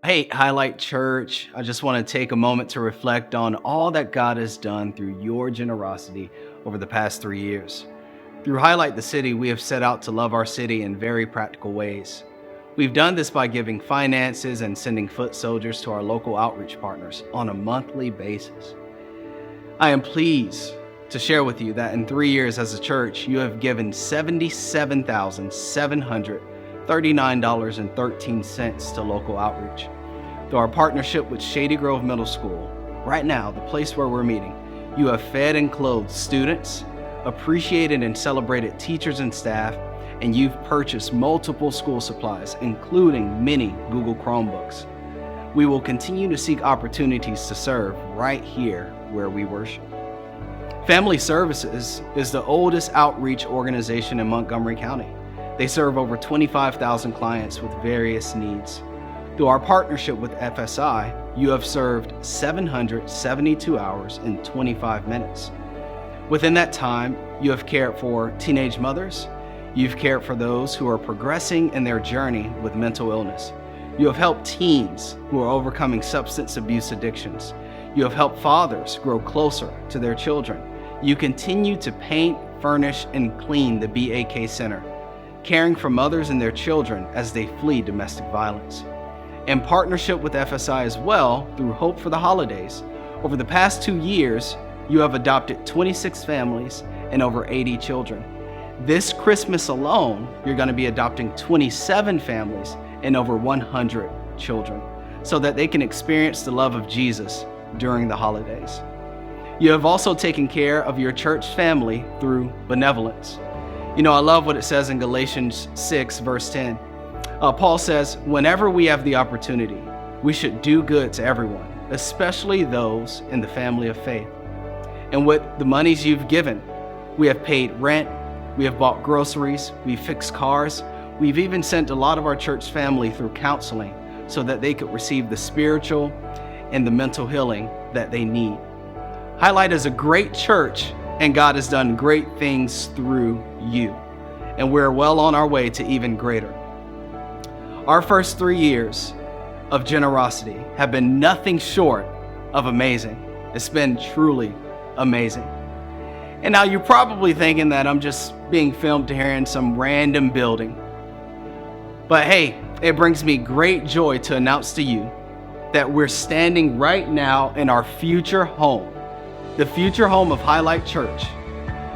Hey, Highlight Church, I just want to take a moment to reflect on all that God has done through your generosity over the past 3 years. Through Highlight the City, we have set out to love our city in very practical ways. We've done this by giving finances and sending foot soldiers to our local outreach partners on a monthly basis. I am pleased to share with you that in 3 years as a church, you have given $77,739.13 to local outreach. Through our partnership with Shady Grove Middle School, right now, the place where we're meeting, you have fed and clothed students, appreciated and celebrated teachers and staff, and you've purchased multiple school supplies, including many Google Chromebooks. We will continue to seek opportunities to serve right here where we worship. Family Services is the oldest outreach organization in Montgomery County. They serve over 25,000 clients with various needs. Through our partnership with FSI, you have served 772 hours in 25 minutes. Within that time, you have cared for teenage mothers. You've cared for those who are progressing in their journey with mental illness. You have helped teens who are overcoming substance abuse addictions. You have helped fathers grow closer to their children. You continue to paint, furnish, and clean the BAK Center, caring for mothers and their children as they flee domestic violence. In partnership with FSI as well, through Hope for the Holidays, over the past 2 years, you have adopted 26 families and over 80 children. This Christmas alone, you're going to be adopting 27 families and over 100 children so that they can experience the love of Jesus during the holidays. You have also taken care of your church family through benevolence. You know, I love what it says in Galatians 6, verse 10. Paul says, whenever we have the opportunity, we should do good to everyone, especially those in the family of faith. And with the monies you've given, we have paid rent, we have bought groceries, we've fixed cars, we've even sent a lot of our church family through counseling so that they could receive the spiritual and the mental healing that they need. Highlight is a great church, and God has done great things through you, and we're well on our way to even greater. Our first 3 years of generosity have been nothing short of amazing. It's been truly amazing. And now you're probably thinking that I'm just being filmed here in some random building. But hey, it brings me great joy to announce to you that we're standing right now in our future home, the future home of Highlight Church.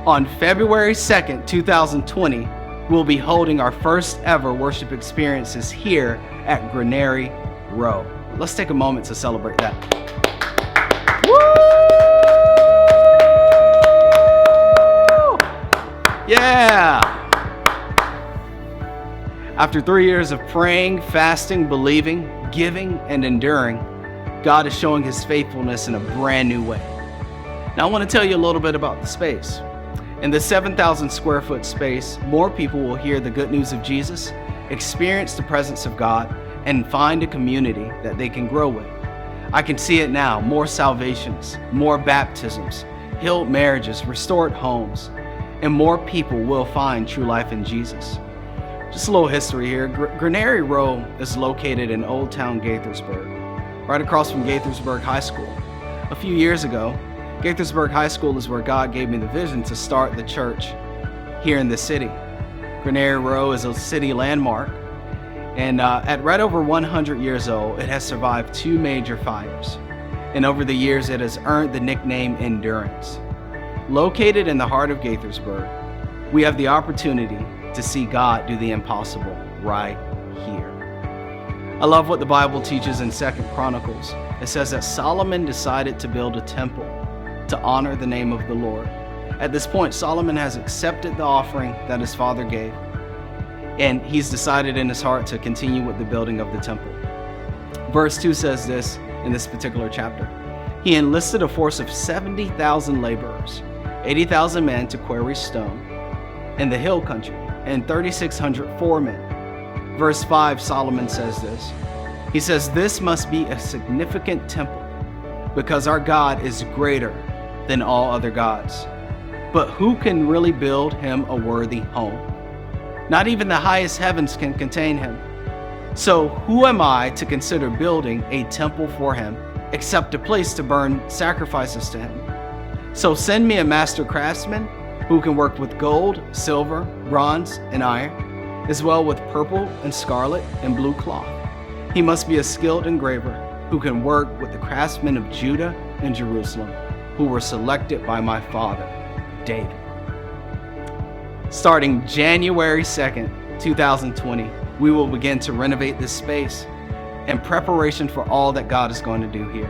On February 2nd, 2020, we'll be holding our first ever worship experiences here at Granary Row. Let's take a moment to celebrate that. Woo! Yeah! After 3 years of praying, fasting, believing, giving, and enduring, God is showing his faithfulness in a brand new way. Now I want to tell you a little bit about the space. In the 7,000 square foot space, more people will hear the good news of Jesus, experience the presence of God, and find a community that they can grow with. I can see it now, more salvations, more baptisms, healed marriages, restored homes, and more people will find true life in Jesus. Just a little history here. Granary Row is located in Old Town Gaithersburg, right across from Gaithersburg High School. A few years ago, Gaithersburg High School is where God gave me the vision to start the church here in the city. Granary Row is a city landmark, and at right over 100 years old, it has survived 2 major fires. And over the years, it has earned the nickname Endurance. Located in the heart of Gaithersburg, we have the opportunity to see God do the impossible right here. I love what the Bible teaches in 2 Chronicles. It says that Solomon decided to build a temple to honor the name of the Lord. At this point, Solomon has accepted the offering that his father gave, and he's decided in his heart to continue with the building of the temple. Verse 2 says this in this particular chapter. He enlisted a force of 70,000 laborers, 80,000 men to quarry stone in the hill country, and 3,600 foremen. Verse 5, Solomon says this. He says, this must be a significant temple because our God is greater than all other gods. But who can really build him a worthy home? Not even the highest heavens can contain him. So who am I to consider building a temple for him, except a place to burn sacrifices to him? So send me a master craftsman who can work with gold, silver, bronze, and iron, as well with purple and scarlet and blue cloth. He must be a skilled engraver who can work with the craftsmen of Judah and Jerusalem, who were selected by my father, David. Starting January 2nd, 2020, we will begin to renovate this space in preparation for all that God is going to do here.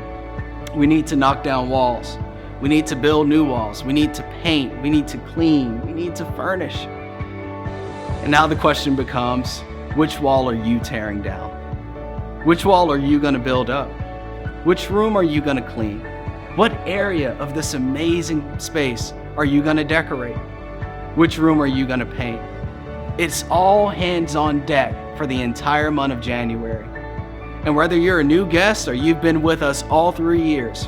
We need to knock down walls. We need to build new walls. We need to paint. We need to clean. We need to furnish. And now the question becomes, which wall are you tearing down? Which wall are you going to build up? Which room are you going to clean? What area of this amazing space are you going to decorate? Which room are you going to paint? It's all hands on deck for the entire month of January. And whether you're a new guest or you've been with us all 3 years,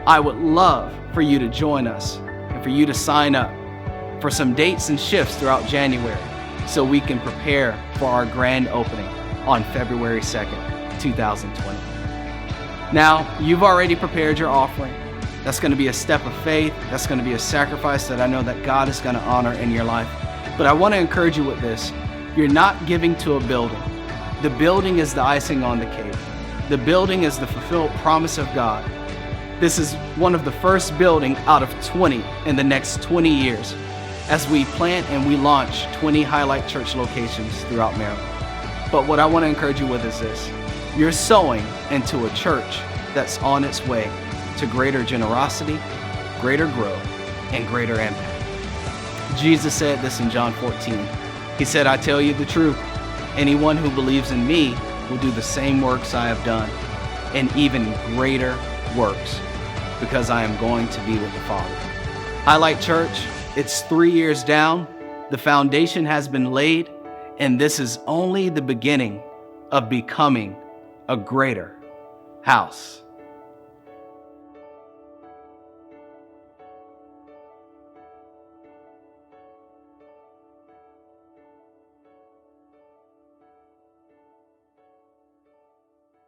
I would love for you to join us and for you to sign up for some dates and shifts throughout January so we can prepare for our grand opening on February 2nd, 2020. Now, you've already prepared your offering. That's going to be a step of faith. That's going to be a sacrifice that I know that God is going to honor in your life. But I want to encourage you with this. You're not giving to a building. The building is the icing on the cake. The building is the fulfilled promise of God. This is one of the first building out of 20 in the next 20 years as we plant and we launch 20 Highlight Church locations throughout Maryland. But what I want to encourage you with is this. You're sowing into a church that's on its way to greater generosity, greater growth, and greater impact. Jesus said this in John 14. He said, I tell you the truth, anyone who believes in me will do the same works I have done, and even greater works, because I am going to be with the Father. Highlight Church, it's 3 years down, the foundation has been laid, and this is only the beginning of becoming a greater house.